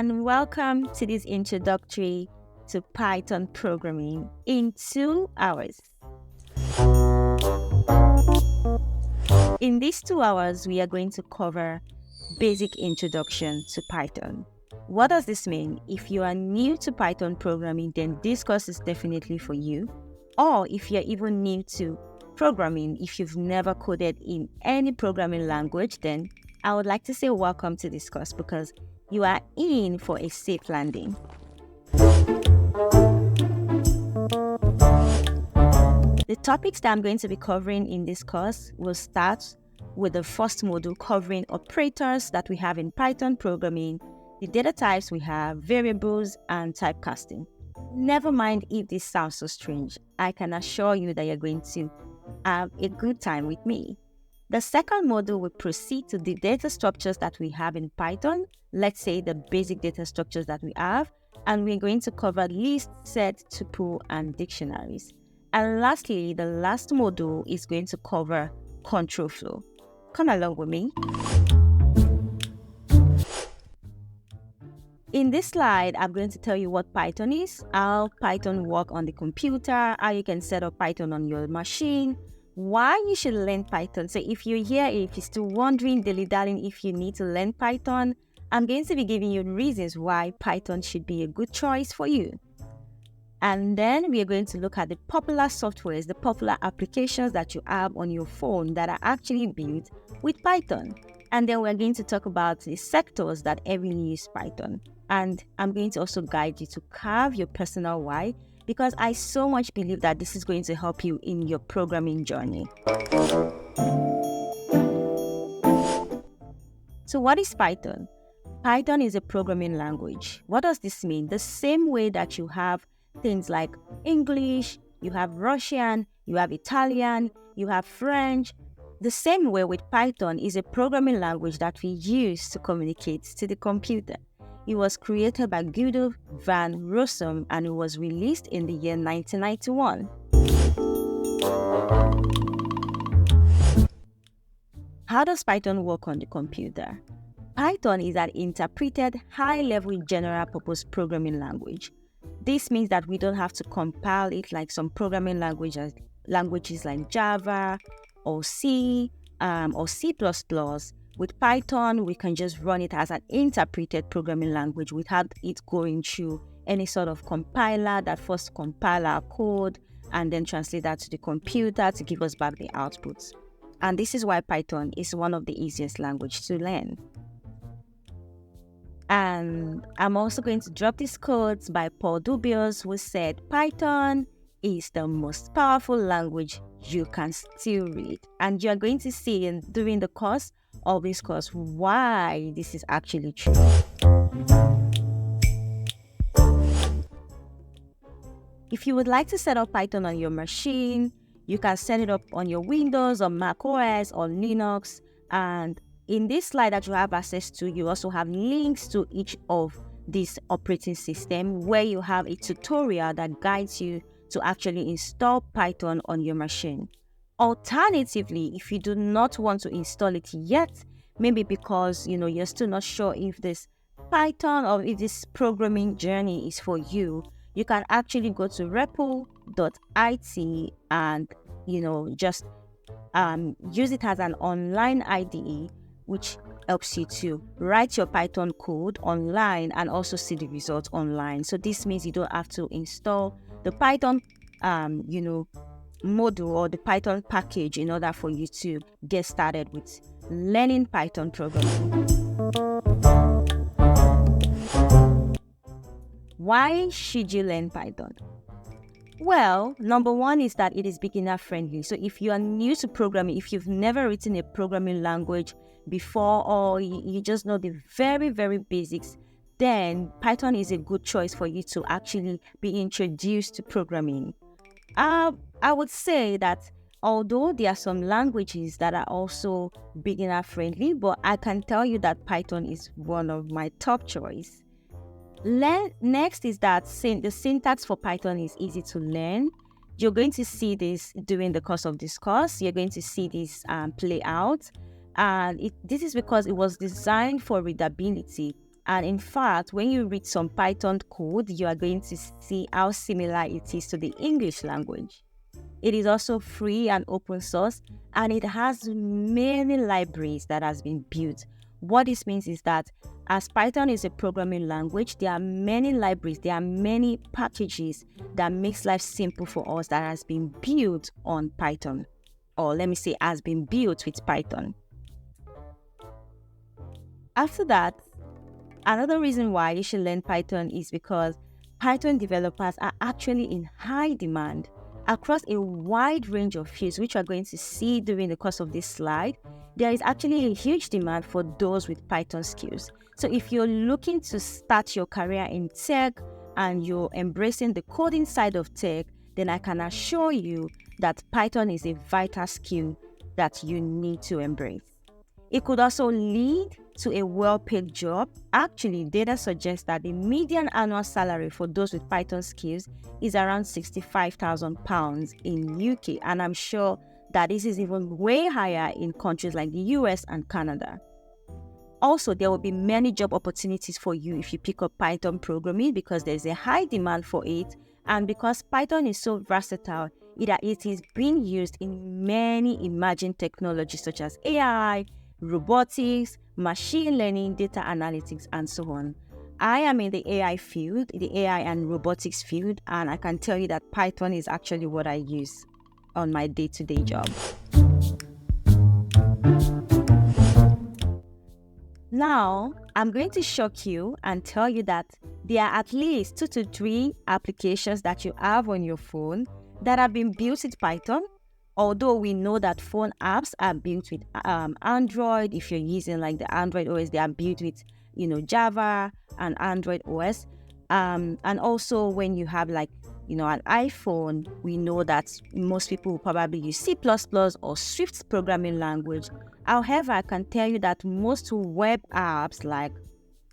and welcome to this introductory to Python programming in 2 hours. In these 2 hours, we are going to cover basic introduction to Python. What does this mean? If you are new to Python programming, then this course is definitely for you. Or if you're even new to programming, if you've never coded in any programming language, then I would like to say welcome to this course because you are in for a safe landing. The topics that I'm going to be covering in this course will start with the first module covering operators that we have in Python programming, the data types we have, variables, and typecasting. Never mind if this sounds so strange, I can assure you that you're going to have a good time with me. The second module will proceed to the data structures that we have in Python, let's say the basic data structures that we have, and we're going to cover list, set, tuple, and dictionaries. And lastly, the last module is going to cover control flow. Come along with me. In this slide, I'm going to tell you what Python is, how Python works on the computer, how you can set up Python on your machine, why you should learn Python. So if you're here, if you're still wondering, dilly-dallying if you need to learn Python, I'm going to be giving you reasons why Python should be a good choice for you. And then we are going to look at the popular softwares, the popular applications that you have on your phone that are actually built with Python. And then we're going to talk about the sectors that heavily use Python. And I'm going to also guide you to carve your personal why, because I so much believe that this is going to help you in your programming journey. So what is Python? Python is a programming language. What does this mean? The same way that you have things like English, you have Russian, you have Italian, you have French. The same way with Python is a programming language that we use to communicate to the computer. It was created by Guido van Rossum and it was released in the year 1991. How does Python work on the computer? Python is an interpreted high-level general-purpose programming language. This means that we don't have to compile it like some programming languages like Java or C or C++. With Python, we can just run it as an interpreted programming language without it going through any sort of compiler that first compile our code and then translate that to the computer to give us back the outputs. And this is why Python is one of the easiest languages to learn. And I'm also going to drop these quotes by Paul Dubious, who said, Python is the most powerful language you can still read. And you're going to see during the course of this course why this is actually true. If you would like to set up Python on your machine, you can set it up on your Windows or Mac OS or Linux. And in this slide that you have access to, you also have links to each of these operating systems where you have a tutorial that guides you to actually install Python on your machine. Alternatively, if you do not want to install it yet, maybe because you're still not sure if this Python or if this programming journey is for you, you can actually go to repo.it and just use it as an online IDE, which helps you to write your Python code online and also see the results online. So this means you don't have to install the Python module or the Python package in order for you to get started with learning Python programming. Why should you learn Python? Well, number one is that it is beginner friendly. So if you are new to programming, if you've never written a programming language before, or you just know the very, very basics, then Python is a good choice for you to actually be introduced to programming. I would say that although there are some languages that are also beginner friendly, but I can tell you that Python is one of my top choice. Next is that the syntax for Python is easy to learn. You're going to see this during the course of this course. You're going to see this play out. And this is because it was designed for readability And in fact, when you read some Python code, you are going to see how similar it is to the English language. It is also free and open source, and it has many libraries that has been built. What this means is that as Python is a programming language, there are many libraries, there are many packages that makes life simple for us that has been built on Python. Or let me say, has been built with Python. After that, another reason why you should learn Python is because Python developers are actually in high demand across a wide range of fields, which we're going to see during the course of this slide. There is actually a huge demand for those with Python skills. So if you're looking to start your career in tech and you're embracing the coding side of tech, then I can assure you that Python is a vital skill that you need to embrace. It could also lead to a well-paid job. Actually, data suggests that the median annual salary for those with Python skills is around £65,000 in UK, and I'm sure that this is even way higher in countries like the US and Canada. Also, there will be many job opportunities for you if you pick up Python programming because there's a high demand for it, and because Python is so versatile, it is being used in many emerging technologies such as AI, robotics, machine learning, data analytics, and so on. I am in the AI field, the AI and robotics field, and I can tell you that Python is actually what I use on my day-to-day job. Now, I'm going to shock you and tell you that there are at least 2 to 3 applications that you have on your phone that have been built with Python. Although we know that phone apps are built with Android, if you're using like the Android OS, they are built with, Java and Android OS. And also when you have like, an iPhone, we know that most people will probably use C++ or Swift programming language. However, I can tell you that most web apps like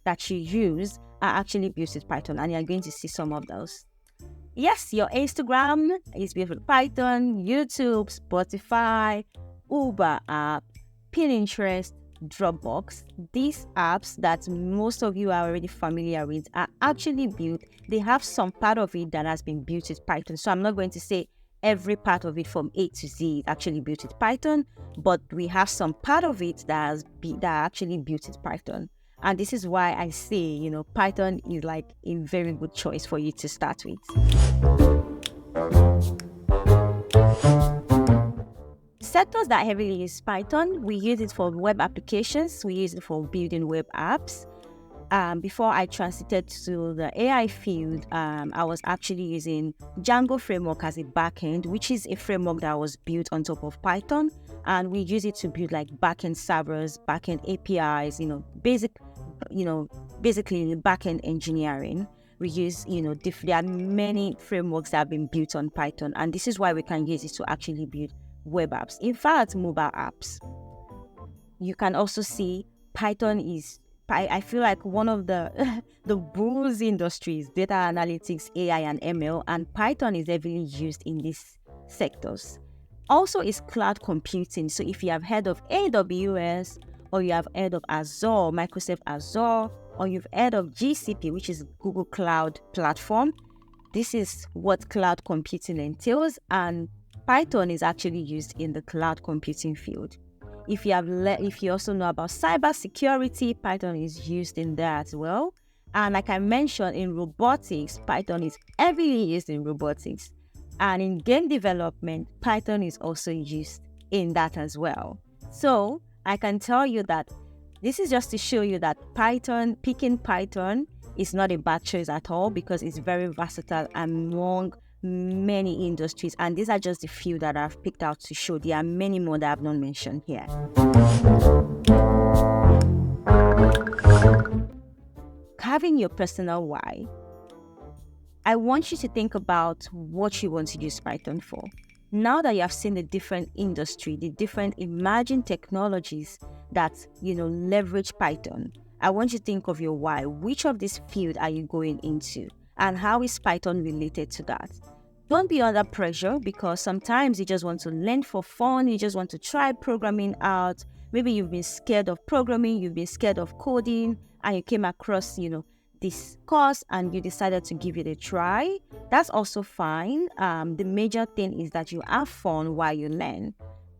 that you use are actually built with Python, and you're going to see some of those. Yes, your Instagram is built with Python, YouTube, Spotify, Uber app, Pinterest, Dropbox. These apps that most of you are already familiar with are actually built. They have some part of it that has been built with Python. So I'm not going to say every part of it from A to Z is actually built with Python, but we have some part of it that are actually built with Python. And this is why I say, Python is like a very good choice for you to start with. Sectors that heavily use Python, we use it for web applications, we use it for building web apps. Before I transited to the AI field, I was actually using Django framework as a backend, which is a framework that was built on top of Python. And we use it to build like backend servers, backend APIs, basically backend engineering. We use, there are many frameworks that have been built on Python, and this is why we can use it to actually build web apps. In fact, mobile apps. You can also see Python is, I feel like one of the bulls industries, data analytics, AI, and ML, and Python is heavily used in these sectors. Also is cloud computing. So if you have heard of AWS, or you have heard of Azure, Microsoft Azure, or you've heard of GCP, which is Google Cloud Platform, this is what cloud computing entails, and Python is actually used in the cloud computing field. If you also know about cybersecurity, Python is used in there as well. And like I mentioned, in robotics, Python is heavily used in robotics. And in game development, Python is also used in that as well. So I can tell you that this is just to show you that picking Python is not a bad choice at all, because it's very versatile among many industries. And these are just the few that I've picked out to show. There are many more that I've not mentioned here. Having your personal why. I want you to think about what you want to use Python for. Now that you have seen the different industry, the different emerging technologies that, leverage Python, I want you to think of your why. Which of this field are you going into? And how is Python related to that? Don't be under pressure, because sometimes you just want to learn for fun. You just want to try programming out. Maybe you've been scared of programming, you've been scared of coding, and you came across, this course and you decided to give it a try, that's also fine. The major thing is that you have fun while you learn.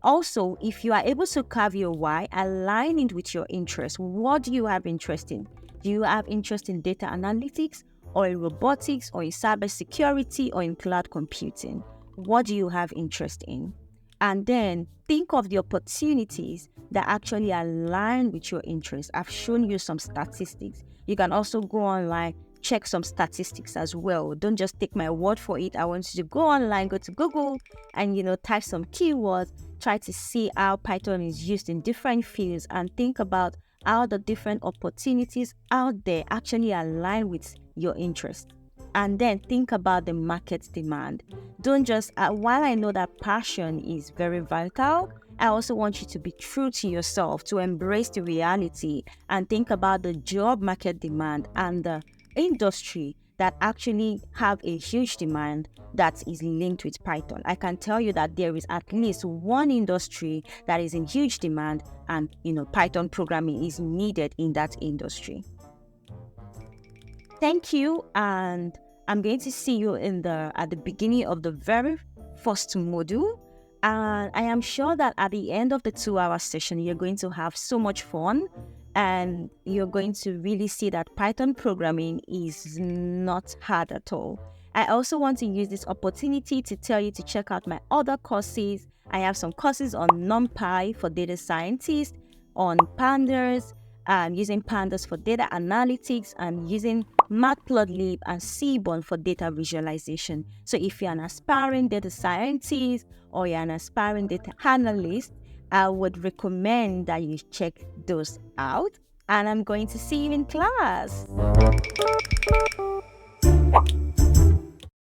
Also, if you are able to carve your why, align it with your interest. What do you have interest in? Do you have interest in data analytics, or in robotics, or in cybersecurity, or in cloud computing? What do you have interest in? And then think of the opportunities that actually align with your interests. I've shown you some statistics. You can also go online, check some statistics as well. Don't just take my word for it. I want you to go online, go to Google, and type some keywords. Try to see how Python is used in different fields, and think about how the different opportunities out there actually align with your interest. And then think about the market demand. Don't just, while I know that passion is very vital, I also want you to be true to yourself, to embrace the reality and think about the job market demand and the industry that actually have a huge demand that is linked with Python. I can tell you that there is at least one industry that is in huge demand, and Python programming is needed in that industry. Thank you, and I'm going to see you at the beginning of the very first module. And I am sure that at the end of the 2-hour session, you're going to have so much fun, and you're going to really see that Python programming is not hard at all. I also want to use this opportunity to tell you to check out my other courses. I have some courses on NumPy for data scientists, on Pandas, using Pandas for data analytics, and using Matplotlib and Seaborn for data visualization. So if you're an aspiring data scientist or you're an aspiring data analyst, I would recommend that you check those out. And I'm going to see you in class.